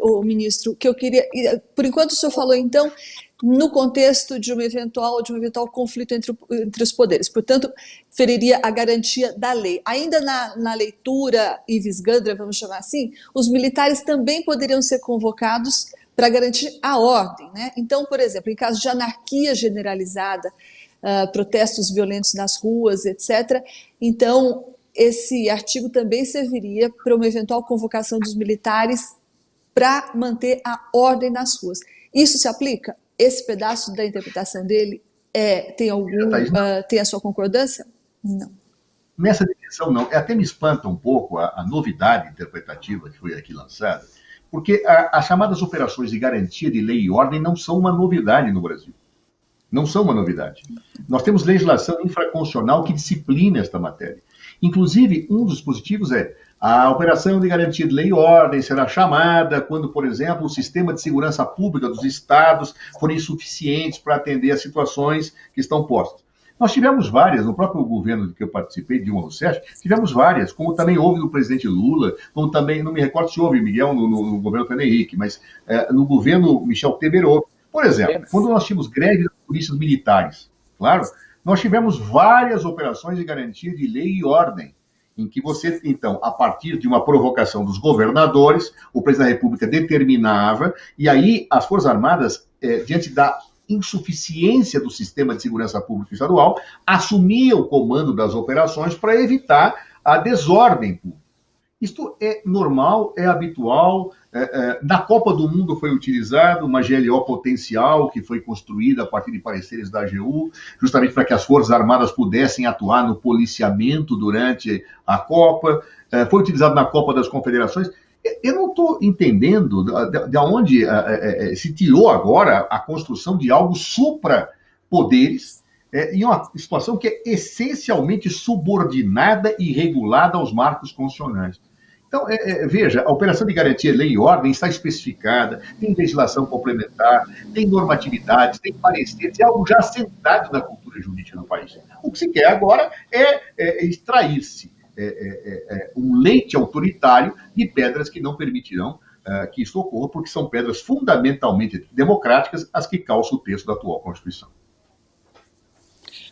o ministro, que eu queria... Por enquanto, o senhor falou, então, no contexto de um eventual conflito entre os poderes. Portanto, feriria a garantia da lei. Ainda na leitura Ives Gandra, vamos chamar assim, os militares também poderiam ser convocados para garantir a ordem, né? Então, por exemplo, em caso de anarquia generalizada, protestos violentos nas ruas, etc., então esse artigo também serviria para uma eventual convocação dos militares para manter a ordem nas ruas. Isso se aplica? Esse pedaço da interpretação dele tem a sua concordância? Não. Nessa dimensão, não. Até me espanta um pouco a novidade interpretativa que foi aqui lançada, porque as chamadas operações de garantia de lei e ordem não são uma novidade no Brasil. Não são uma novidade. Nós temos legislação infraconstitucional que disciplina esta matéria. Inclusive, um dos dispositivos é a operação de garantia de lei e ordem será chamada quando, por exemplo, o sistema de segurança pública dos estados for insuficiente para atender às situações que estão postas. Nós tivemos várias, no próprio governo que eu participei, Dilma Rousseff, tivemos várias, como também houve no presidente Lula, como também, não me recordo se houve, Miguel, no governo Fernando Henrique, mas no governo Michel Temer houve. Por exemplo, quando nós tínhamos greve das polícias militares, claro, nós tivemos várias operações de garantia de lei e ordem, em que você, então, a partir de uma provocação dos governadores, o presidente da República determinava, e aí as Forças Armadas, diante da insuficiência do sistema de segurança pública estadual, assumia o comando das operações para evitar a desordem pública. Isto é normal, é habitual. Na Copa do Mundo foi utilizado uma GLO potencial que foi construída a partir de pareceres da AGU, justamente para que as Forças Armadas pudessem atuar no policiamento durante a Copa. Foi utilizado na Copa das Confederações. Eu não estou entendendo de onde se tirou agora a construção de algo supra-poderes, em uma situação que é essencialmente subordinada e regulada aos marcos constitucionais. Então, veja, a operação de garantia de lei e ordem está especificada, tem legislação complementar, tem normatividades, tem pareceres, é algo já assentado na cultura jurídica do país. O que se quer agora é extrair-se um leite autoritário de pedras que não permitirão que isso ocorra, porque são pedras fundamentalmente democráticas as que calçam o texto da atual Constituição.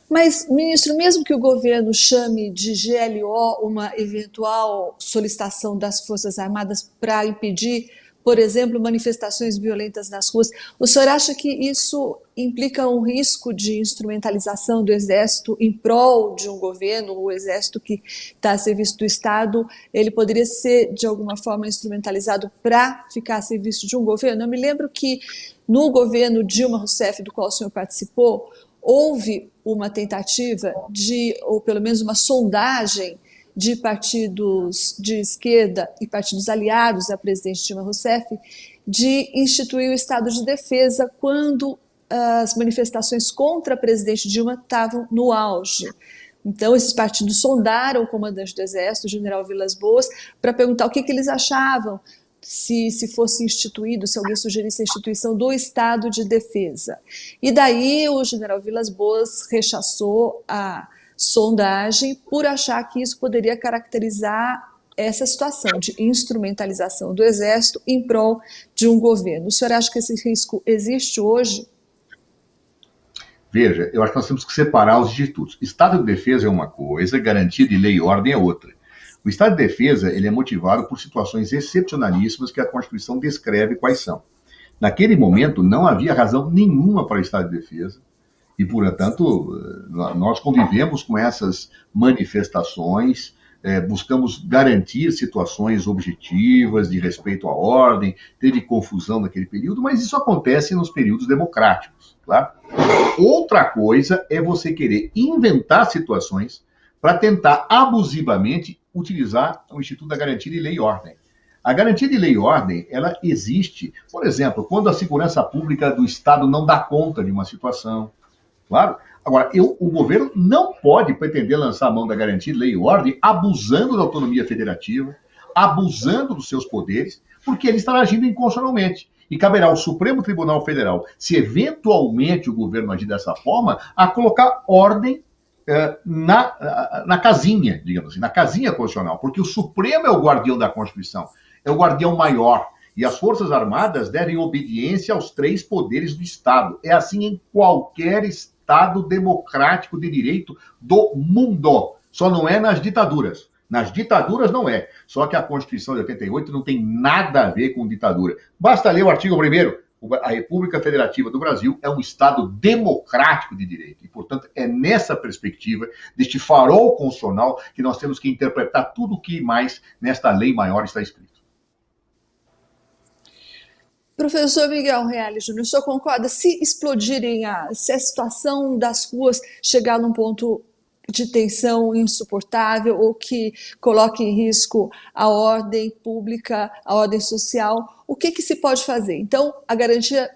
Mas, ministro, mesmo que o governo chame de GLO uma eventual solicitação das Forças Armadas para impedir, por exemplo, manifestações violentas nas ruas, o senhor acha que isso implica um risco de instrumentalização do Exército em prol de um governo? O Exército que está a serviço do Estado, ele poderia ser, de alguma forma, instrumentalizado para ficar a serviço de um governo? Eu me lembro que no governo Dilma Rousseff, do qual o senhor participou, houve uma tentativa ou pelo menos uma sondagem de partidos de esquerda e partidos aliados à presidente Dilma Rousseff de instituir o estado de defesa quando as manifestações contra a presidente Dilma estavam no auge. Então, esses partidos sondaram o comandante do Exército, o general Vilas Boas, para perguntar o que eles achavam se fosse instituído, se alguém sugerisse a instituição do estado de defesa. E daí o general Vilas Boas rechaçou a sondagem por achar que isso poderia caracterizar essa situação de instrumentalização do Exército em prol de um governo. O senhor acha que esse risco existe hoje? Veja, eu acho que nós temos que separar os institutos. Estado de defesa é uma coisa, garantia de lei e ordem é outra. O estado de defesa ele é motivado por situações excepcionalíssimas que a Constituição descreve quais são. Naquele momento, não havia razão nenhuma para o estado de defesa e, portanto, nós convivemos com essas manifestações, buscamos garantir situações objetivas de respeito à ordem, teve confusão naquele período, mas isso acontece nos períodos democráticos. Claro? Outra coisa é você querer inventar situações para tentar abusivamente utilizar o Instituto da Garantia de Lei e Ordem. A garantia de lei e ordem, ela existe, por exemplo, quando a segurança pública do Estado não dá conta de uma situação. Claro. Agora, o governo não pode pretender lançar a mão da garantia de lei e ordem abusando da autonomia federativa, abusando dos seus poderes, porque ele estará agindo inconstitucionalmente. E caberá ao Supremo Tribunal Federal, se eventualmente o governo agir dessa forma, a colocar ordem na casinha, digamos assim, na casinha constitucional, porque o Supremo é o guardião da Constituição, é o guardião maior. E as Forças Armadas devem obediência aos 3 poderes do Estado. É assim em qualquer Estado democrático de direito do mundo. Só não é nas ditaduras. Nas ditaduras não é. Só que a Constituição de 88 não tem nada a ver com ditadura. Basta ler o artigo 1º. A República Federativa do Brasil é um Estado democrático de direito. E, portanto, é nessa perspectiva, deste farol constitucional, que nós temos que interpretar tudo o que mais nesta lei maior está escrito. Professor Miguel Reale Júnior, o senhor concorda? Se explodirem, se a situação das ruas chegar num ponto de tensão insuportável ou que coloque em risco a ordem pública, a ordem social, o que se pode fazer? Então, a garantia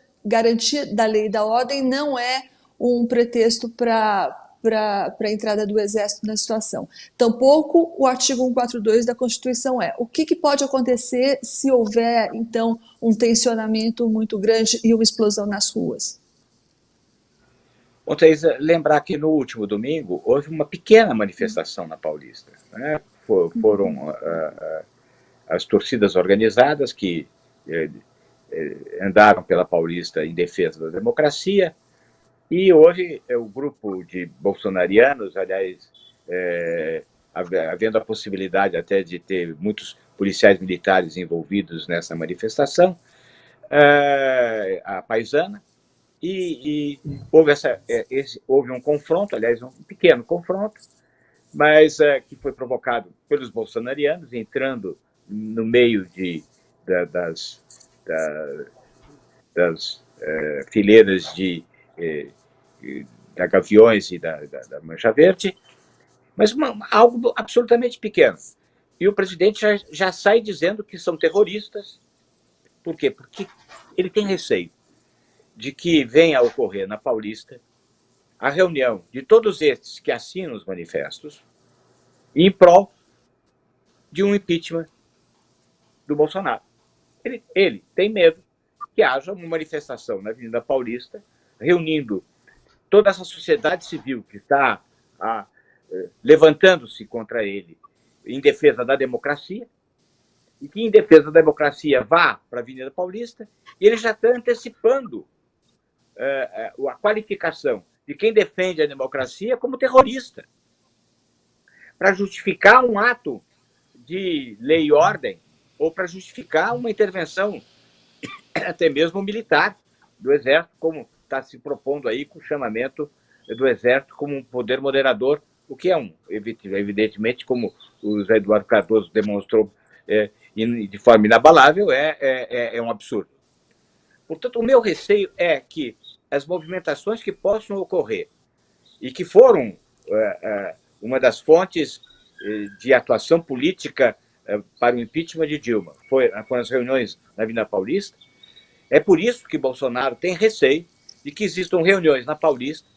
da lei e da ordem não é um pretexto para a entrada do Exército na situação. Tampouco o artigo 142 da Constituição é. O que pode acontecer se houver, então, um tensionamento muito grande e uma explosão nas ruas? Vocês lembrar que no último domingo houve uma pequena manifestação na Paulista, né? Foram as torcidas organizadas que andaram pela Paulista em defesa da democracia, e hoje o grupo de bolsonarianos, aliás, havendo a possibilidade até de ter muitos policiais militares envolvidos nessa manifestação, a paisana, e houve um confronto, aliás, um pequeno confronto, mas que foi provocado pelos bolsonarianos, entrando no meio das fileiras da Gaviões e da Mancha Verde, mas algo absolutamente pequeno. E o presidente já sai dizendo que são terroristas. Por quê? Porque ele tem receio de que venha a ocorrer na Paulista a reunião de todos esses que assinam os manifestos em prol de um impeachment do Bolsonaro. Ele tem medo que haja uma manifestação na Avenida Paulista, reunindo toda essa sociedade civil que está levantando-se contra ele em defesa da democracia, e que em defesa da democracia vá para a Avenida Paulista, e ele já está antecipando a qualificação de quem defende a democracia como terrorista, para justificar um ato de lei e ordem, ou para justificar uma intervenção até mesmo militar do Exército, como está se propondo aí com o chamamento do Exército como um poder moderador, o que é evidentemente, como o José Eduardo Cardoso demonstrou de forma inabalável, é um absurdo. Portanto, o meu receio é que as movimentações que possam ocorrer e que foram uma das fontes de atuação política para o impeachment de Dilma, foram as reuniões na Avenida Paulista. É por isso que Bolsonaro tem receio de que existam reuniões na Paulista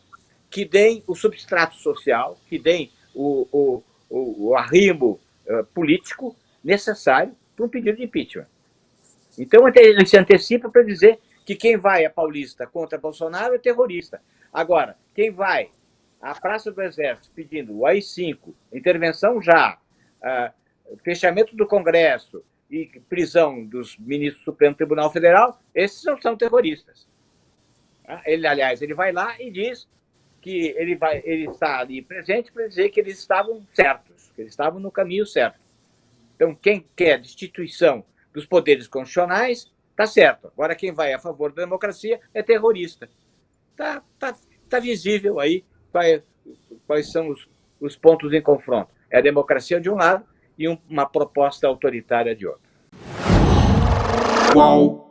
que deem o substrato social, que deem o arrimo político necessário para um pedido de impeachment. Então, ele se antecipa para dizer que quem vai à Paulista contra Bolsonaro é terrorista. Agora, quem vai à Praça do Exército pedindo o AI-5, intervenção já, fechamento do Congresso e prisão dos ministros do Supremo Tribunal Federal, esses não são terroristas. Aliás, ele vai lá e diz que ele está ali presente para dizer que eles estavam certos, que eles estavam no caminho certo. Então, quem quer destituição dos poderes constitucionais, está certo. Agora, quem vai a favor da democracia é terrorista. Tá visível aí quais são os pontos em confronto. É a democracia de um lado e uma proposta autoritária de outro. Qual?